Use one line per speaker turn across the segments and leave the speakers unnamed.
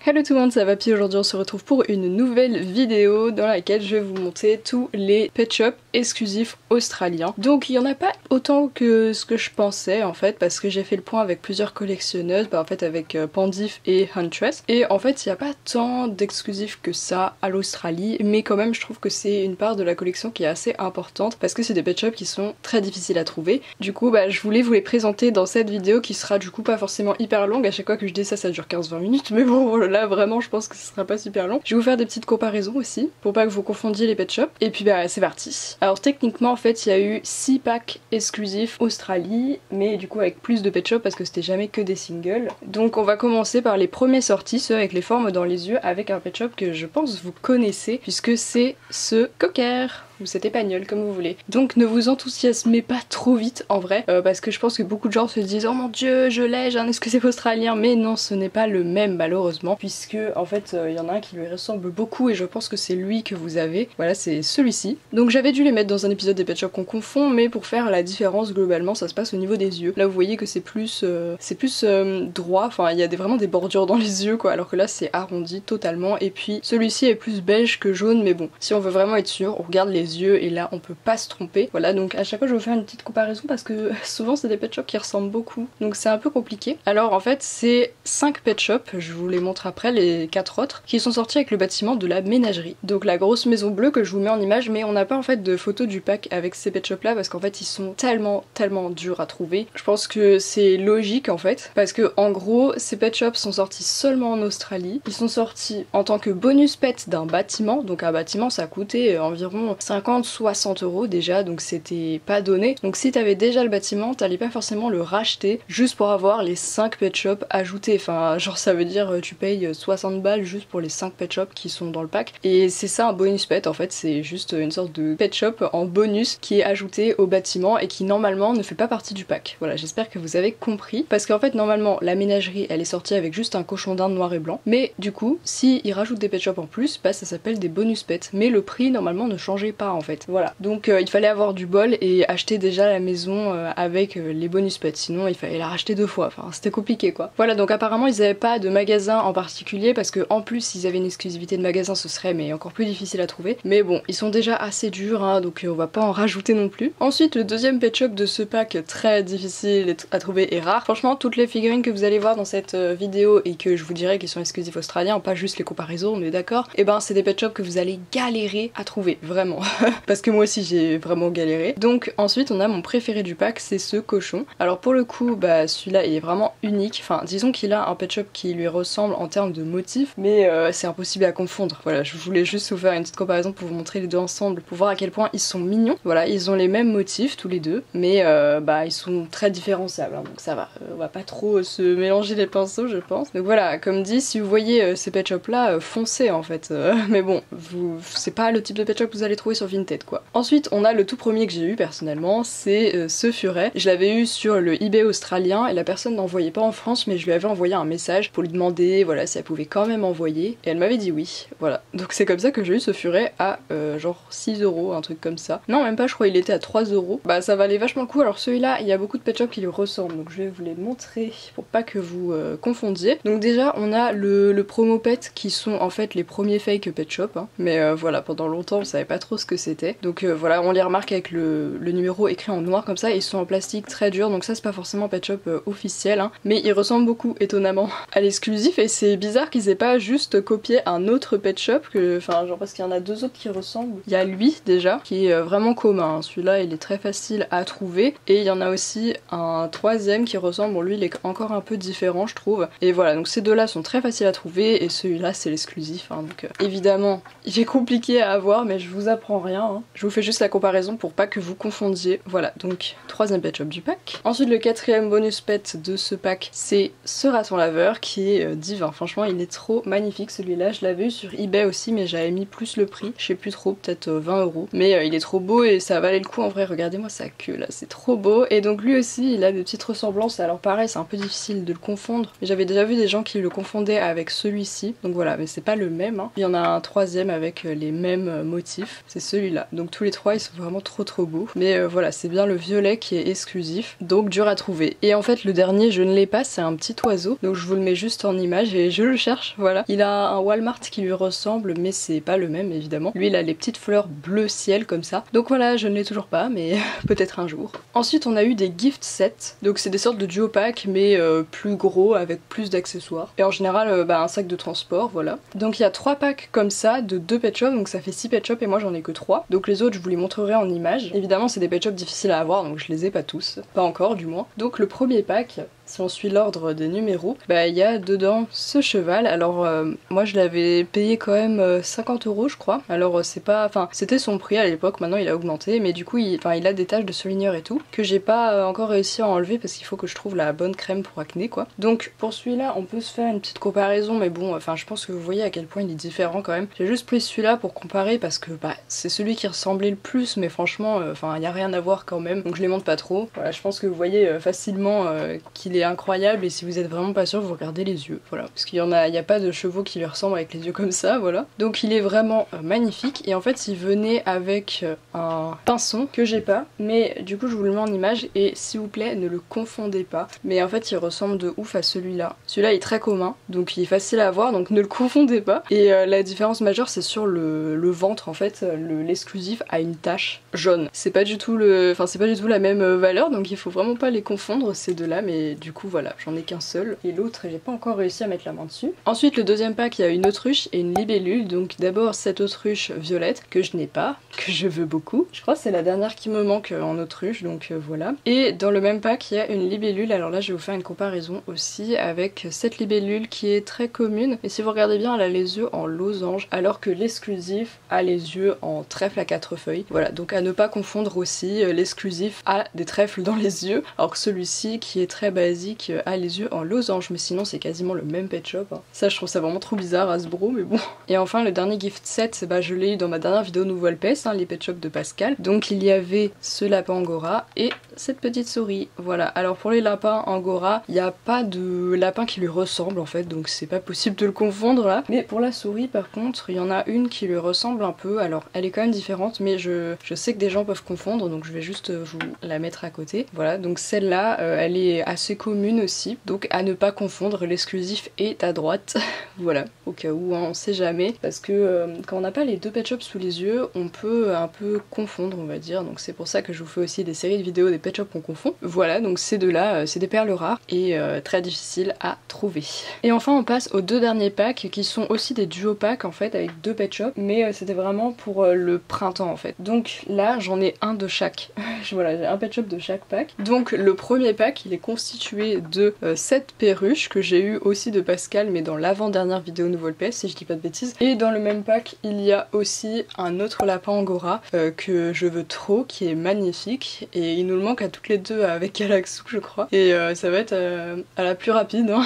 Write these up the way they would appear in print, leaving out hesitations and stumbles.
Hello tout le monde, ça va Pi. Aujourd'hui on se retrouve pour une nouvelle vidéo dans laquelle je vais vous montrer tous les pet shops exclusifs australiens. Donc il n'y en a pas autant que ce que je pensais en fait, parce que j'ai fait le point avec plusieurs collectionneuses, en fait avec Pandif et Huntress, et en fait il n'y a pas tant d'exclusifs que ça à l'Australie, mais quand même je trouve que c'est une part de la collection qui est assez importante parce que c'est des pet shops qui sont très difficiles à trouver. Du coup je voulais vous les présenter dans cette vidéo qui sera du coup pas forcément hyper longue. À chaque fois que je dis ça, ça dure 15-20 minutes, mais bon là vraiment je pense que ce sera pas super long. Je vais vous faire des petites comparaisons aussi pour pas que vous confondiez les pet shops, et puis c'est parti. Alors techniquement en fait il y a eu 6 packs exclusifs Australie, mais du coup avec plus de pet shops parce que c'était jamais que des singles. Donc on va commencer par les premiers sortis, ceux avec les formes dans les yeux, avec un pet shop que je pense vous connaissez puisque c'est ce cocker ou cet épagnol comme vous voulez. Donc ne vous enthousiasmez pas trop vite en vrai, parce que je pense que beaucoup de gens se disent oh mon dieu je l'ai, j'ai un exclusif australien, mais non ce n'est pas le même malheureusement, puisque en fait il y en a un qui lui ressemble beaucoup et je pense que c'est lui que vous avez. Voilà, c'est celui-ci. Donc j'avais dû les mettre dans un épisode des pet shops qu'on confond, mais pour faire la différence globalement ça se passe au niveau des yeux. Là vous voyez que c'est plus droit, enfin il y a vraiment des bordures dans les yeux quoi, alors que là c'est arrondi totalement, et puis celui-ci est plus beige que jaune, mais bon si on veut vraiment être sûr on regarde les yeux et là on peut pas se tromper. Voilà, donc à chaque fois je vais vous faire une petite comparaison parce que souvent c'est des pet shops qui ressemblent beaucoup, donc c'est un peu compliqué. Alors en fait c'est 5 pet shops, je vous les montre après les 4 autres, qui sont sortis avec le bâtiment de la ménagerie. Donc la grosse maison bleue que je vous mets en image, mais on n'a pas en fait de photo du pack avec ces pet shops là parce qu'en fait ils sont tellement durs à trouver. Je pense que c'est logique en fait, parce que en gros ces pet shops sont sortis seulement en Australie. Ils sont sortis en tant que bonus pet d'un bâtiment, donc un bâtiment ça coûtait environ 50-60 € déjà, donc c'était pas donné. Donc si t'avais déjà le bâtiment, t'allais pas forcément le racheter juste pour avoir les 5 pet shops ajoutés. Enfin genre ça veut dire tu payes 60 balles juste pour les 5 pet shops qui sont dans le pack. Et c'est ça un bonus pet en fait, c'est juste une sorte de pet shop en bonus qui est ajouté au bâtiment et qui normalement ne fait pas partie du pack. Voilà, j'espère que vous avez compris. Parce qu'en fait normalement la ménagerie elle est sortie avec juste un cochon d'Inde noir et blanc. Mais du coup si ils rajoutent des pet shops en plus, ça s'appelle des bonus pets. Mais le prix normalement ne changeait pas en fait. Voilà, donc il fallait avoir du bol et acheter déjà la maison avec les bonus pets, sinon il fallait la racheter 2 fois, enfin c'était compliqué quoi. Voilà, donc apparemment ils avaient pas de magasin en particulier parce que en plus s'ils avaient une exclusivité de magasin ce serait mais encore plus difficile à trouver, mais bon ils sont déjà assez durs hein, donc on va pas en rajouter non plus. Ensuite le deuxième pet shop de ce pack très difficile à trouver et rare, franchement toutes les figurines que vous allez voir dans cette vidéo et que je vous dirai qui sont exclusifs australiens, pas juste les comparaisons on est d'accord, et c'est des pet shops que vous allez galérer à trouver, vraiment. Parce que moi aussi j'ai vraiment galéré. Donc ensuite on a mon préféré du pack, c'est ce cochon. Alors pour le coup celui-là il est vraiment unique, enfin disons qu'il a un pet shop qui lui ressemble en termes de motifs, mais c'est impossible à confondre. Voilà, je voulais juste vous faire une petite comparaison pour vous montrer les deux ensemble, pour voir à quel point ils sont mignons. Voilà, ils ont les mêmes motifs tous les deux, mais ils sont très différenciables, hein, donc ça va, on va pas trop se mélanger les pinceaux je pense. Donc voilà, comme dit, si vous voyez ces pet shops là, foncez en fait, mais bon, c'est pas le type de pet shop que vous allez trouver sur Vinted quoi. Ensuite on a le tout premier que j'ai eu personnellement, c'est ce furet. Je l'avais eu sur le eBay australien et la personne n'envoyait pas en France, mais je lui avais envoyé un message pour lui demander voilà si elle pouvait quand même envoyer, et elle m'avait dit oui. Voilà, donc c'est comme ça que j'ai eu ce furet à genre 6 €, un truc comme ça. Non même pas, je crois il était à 3 €. Ça valait vachement le coup. Alors celui-là il y a beaucoup de pet shops qui lui ressemblent, donc je vais vous les montrer pour pas que vous confondiez. Donc déjà on a le promo pet qui sont en fait les premiers fake pet shop hein. Mais voilà, pendant longtemps on savait pas trop ce que c'était. Donc voilà, on les remarque avec le numéro écrit en noir comme ça, ils sont en plastique très dur, donc ça c'est pas forcément pet shop officiel hein. Mais ils ressemblent beaucoup étonnamment à l'exclusif, et c'est bizarre qu'ils aient pas juste copié un autre pet shop genre parce qu'il y en a 2 autres qui ressemblent. Il y a lui déjà qui est vraiment commun hein. Celui-là il est très facile à trouver, et il y en a aussi un troisième qui ressemble, bon lui il est encore un peu différent je trouve, et voilà, donc ces deux là sont très faciles à trouver et celui-là c'est l'exclusif hein. Donc évidemment il est compliqué à avoir, mais je vous apprends rien hein. Je vous fais juste la comparaison pour pas que vous confondiez. Voilà, donc troisième pet shop du pack. Ensuite le quatrième bonus pet de ce pack, c'est ce raton laveur qui est divin. Franchement il est trop magnifique celui-là. Je l'avais eu sur eBay aussi, mais j'avais mis plus le prix, je sais plus trop, peut-être 20 €. Mais il est trop beau et ça valait le coup en vrai. Regardez-moi sa queue là, c'est trop beau. Et donc lui aussi il a des petites ressemblances. Alors pareil c'est un peu difficile de le confondre, mais j'avais déjà vu des gens qui le confondaient avec celui-ci. Donc voilà, mais c'est pas le même hein. Il y en a un troisième avec les mêmes motifs, c'est celui-là. Donc tous les trois ils sont vraiment trop beaux. Mais voilà, c'est bien le violet qui est exclusif, donc dur à trouver. Et en fait le dernier je ne l'ai pas, c'est un petit oiseau, donc je vous le mets juste en image et je le cherche, voilà. Il a un Walmart qui lui ressemble mais c'est pas le même évidemment. Lui il a les petites fleurs bleu ciel comme ça. Donc voilà, je ne l'ai toujours pas mais peut-être un jour. Ensuite on a eu des gift sets, donc c'est des sortes de duo pack mais plus gros avec plus d'accessoires. Et en général un sac de transport, voilà. Donc il y a 3 packs comme ça de 2 pet shops, donc ça fait 6 pet shops et moi j'en ai que 3. Donc les autres je vous les montrerai en image. Évidemment c'est des pet shops difficiles à avoir donc je les ai pas tous, pas encore du moins. Donc le premier pack, si on suit l'ordre des numéros, bah il y a dedans ce cheval. Alors moi je l'avais payé quand même 50 € je crois. Alors c'est pas, enfin c'était son prix à l'époque, maintenant il a augmenté, mais du coup il a des taches de surligneur et tout que j'ai pas encore réussi à enlever parce qu'il faut que je trouve la bonne crème pour acné quoi. Donc pour celui-là on peut se faire une petite comparaison, mais bon enfin je pense que vous voyez à quel point il est différent quand même. J'ai juste pris celui-là pour comparer parce que bah c'est celui qui ressemblait le plus, mais franchement enfin il y a rien à voir quand même, donc je les montre pas trop. Voilà, je pense que vous voyez facilement qu'il est incroyable, et si vous êtes vraiment pas sûr vous regardez les yeux, voilà, parce qu'il y a pas de chevaux qui lui ressemblent avec les yeux comme ça, voilà. Donc il est vraiment magnifique, et en fait il venait avec un pinson que j'ai pas, mais du coup je vous le mets en image et s'il vous plaît ne le confondez pas, mais en fait il ressemble de ouf à celui-là. Celui-là est très commun donc il est facile à avoir, donc ne le confondez pas. Et la différence majeure c'est sur le ventre, en fait l'exclusif a une tache jaune. C'est pas du tout la même valeur, donc il faut vraiment pas les confondre ces deux là, mais du coup voilà, j'en ai qu'un seul et l'autre j'ai pas encore réussi à mettre la main dessus. Ensuite le deuxième pack, il y a une autruche et une libellule, donc d'abord cette autruche violette que je n'ai pas, que je veux beaucoup. Je crois que c'est la dernière qui me manque en autruche, donc voilà. Et dans le même pack il y a une libellule, alors là je vais vous faire une comparaison aussi avec cette libellule qui est très commune, et si vous regardez bien elle a les yeux en losange alors que l'exclusif a les yeux en trèfle à 4 feuilles. Voilà, donc à ne pas confondre aussi, l'exclusif a des trèfles dans les yeux alors que celui-ci qui est très basique a les yeux en losange, mais sinon c'est quasiment le même pet shop hein. Ça je trouve ça vraiment trop bizarre Hasbro, mais bon. Et enfin le dernier gift set, bah, je l'ai eu dans ma dernière vidéo Nouvelle Peste, hein, les pet shops de Pascal. Donc il y avait ce lapin angora et cette petite souris, voilà. Alors pour les lapins angora, il n'y a pas de lapin qui lui ressemble en fait, donc c'est pas possible de le confondre là. Mais pour la souris par contre, il y en a une qui lui ressemble un peu, alors elle est quand même différente, mais je sais que des gens peuvent confondre, donc je vais juste vous la mettre à côté. Voilà, donc celle-là, elle est assez commune aussi, donc à ne pas confondre, l'exclusif est à droite. Voilà, au cas où, hein, on sait jamais, parce que quand on n'a pas les deux pet shops sous les yeux, on peut un peu confondre on va dire, donc c'est pour ça que je vous fais aussi des séries de vidéos des pet shops qu'on confond. Voilà, donc ces deux là, c'est des perles rares et très difficiles à trouver. Et enfin on passe aux deux derniers packs qui sont aussi des duo packs en fait avec deux pet shops, mais c'était vraiment pour le printemps en fait. Donc là j'en ai un de chaque. Voilà, j'ai un pet shop de chaque pack. Donc le premier pack il est constitué de 7 perruches que j'ai eu aussi de Pascal, mais dans l'avant-dernière vidéo Nouvelle PS si je dis pas de bêtises. Et dans le même pack il y a aussi un autre lapin angora que je veux trop, qui est magnifique, et il nous le manque à toutes les deux avec Galaxou je crois, et ça va être à la plus rapide hein.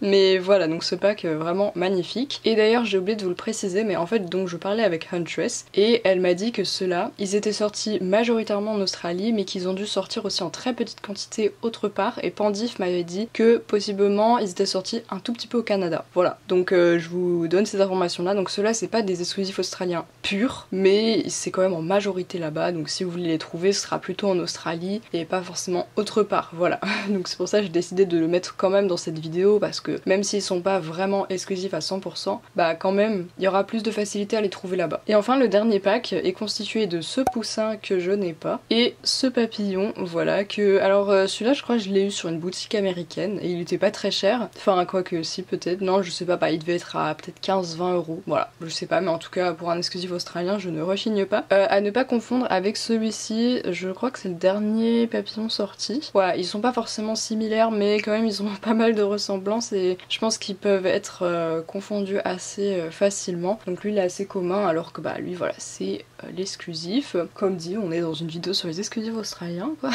Mais voilà, donc ce pack vraiment magnifique. Et d'ailleurs j'ai oublié de vous le préciser, mais en fait donc je parlais avec Huntress et elle m'a dit que ceux-là ils étaient sortis majoritairement en Australie, mais qu'ils ont dû sortir aussi en très petite quantité autre part, et Pandif m'avait dit que possiblement ils étaient sortis un tout petit peu au Canada. Voilà, donc je vous donne ces informations là. Donc ceux-là c'est pas des exclusifs australiens purs, mais c'est quand même en majorité là-bas, donc si vous voulez les trouver ce sera plutôt en Australie et pas forcément autre part, voilà. Donc c'est pour ça que j'ai décidé de le mettre quand même dans cette vidéo, parce que même s'ils sont pas vraiment exclusifs à 100%, bah quand même il y aura plus de facilité à les trouver là-bas. Et enfin le dernier pack est constitué de ce poussin que je n'ai pas et ce papillon, voilà, que alors celui-là je crois que je l'ai eu sur une boutique américaine et il était pas très cher, enfin quoi que si peut-être, non je sais pas, bah, il devait être à peut-être 15-20 €, voilà, je sais pas, mais en tout cas pour un exclusif australien je ne rechigne pas. À ne pas confondre avec celui-ci, je crois que c'est le dernier papillon sorti. Voilà, ils sont pas forcément similaires mais quand même ils ont pas mal de ressemblances et je pense qu'ils peuvent être confondus assez facilement. Donc lui il est assez commun, alors que bah lui voilà c'est l'exclusif. Comme dit, on est dans une vidéo sur les exclusifs australiens quoi.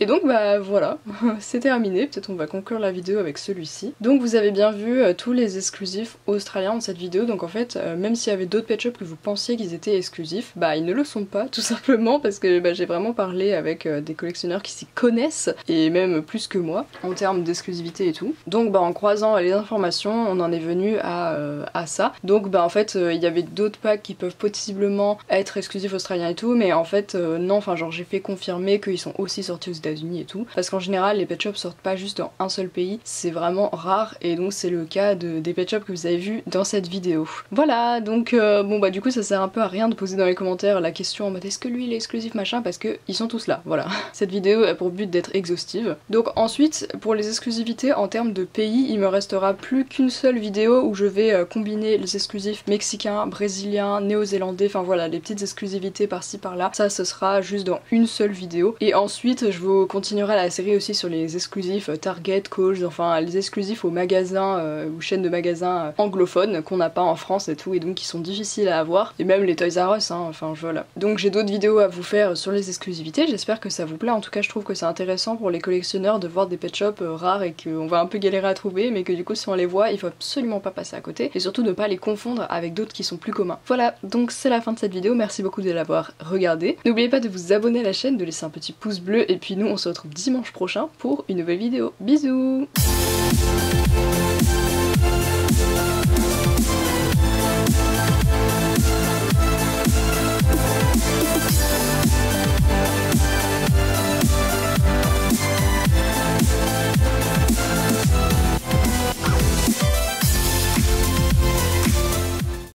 Et donc bah voilà, c'est terminé, peut-être on va conclure la vidéo avec celui-ci. Donc vous avez bien vu tous les exclusifs australiens dans cette vidéo, donc en fait même s'il y avait d'autres pet shops que vous pensiez qu'ils étaient exclusifs, bah ils ne le sont pas tout simplement parce que j'ai vraiment parlé avec des collectionneurs qui s'y connaissent et même plus que moi en termes d'exclusivité et tout. Donc bah en croisant les informations on en est venu à ça. Donc bah en fait il y avait d'autres packs qui peuvent possiblement être exclusifs australiens et tout, mais en fait non, enfin genre j'ai fait confirmer qu'ils sont aussi sortis aux États-Unis et tout, parce qu'en général les pet shops sortent pas juste dans un seul pays, c'est vraiment rare et donc c'est le cas des pet shops que vous avez vu dans cette vidéo. Voilà, donc bon bah du coup ça sert un peu à rien de poser dans les commentaires la question en mode est-ce que lui il est exclusif machin, parce que ils sont tous là, voilà. Cette vidéo a pour but d'être exhaustive. Donc ensuite pour les exclusivités en termes de pays, il me restera plus qu'une seule vidéo où je vais combiner les exclusifs mexicains, brésiliens, néo-zélandais, enfin voilà les petites exclusivités par-ci par-là. Ça ce sera juste dans une seule vidéo. Et ensuite je vous continuerai la série aussi sur les exclusifs Target, Kohl's, enfin les exclusifs aux magasins ou chaînes de magasins anglophones qu'on n'a pas en France et tout, et donc qui sont difficiles à avoir. Et même les Toys R Us, hein, enfin voilà. Donc j'ai d'autres vidéos à vous faire sur les exclusivités, j'espère que ça vous plaît. En tout cas je trouve que c'est intéressant pour les collectionneurs de voir des pet shops rares et qu'on va un peu galérer à trouver, mais que du coup si on les voit il faut absolument pas passer à côté et surtout ne pas les confondre avec d'autres qui sont plus communs. Voilà, donc c'est la fin de cette vidéo, merci beaucoup de l'avoir regardée. N'oubliez pas de vous abonner à la chaîne, de laisser un petit pouce bleu et puis nous on se retrouve dimanche prochain pour une nouvelle vidéo. Bisous!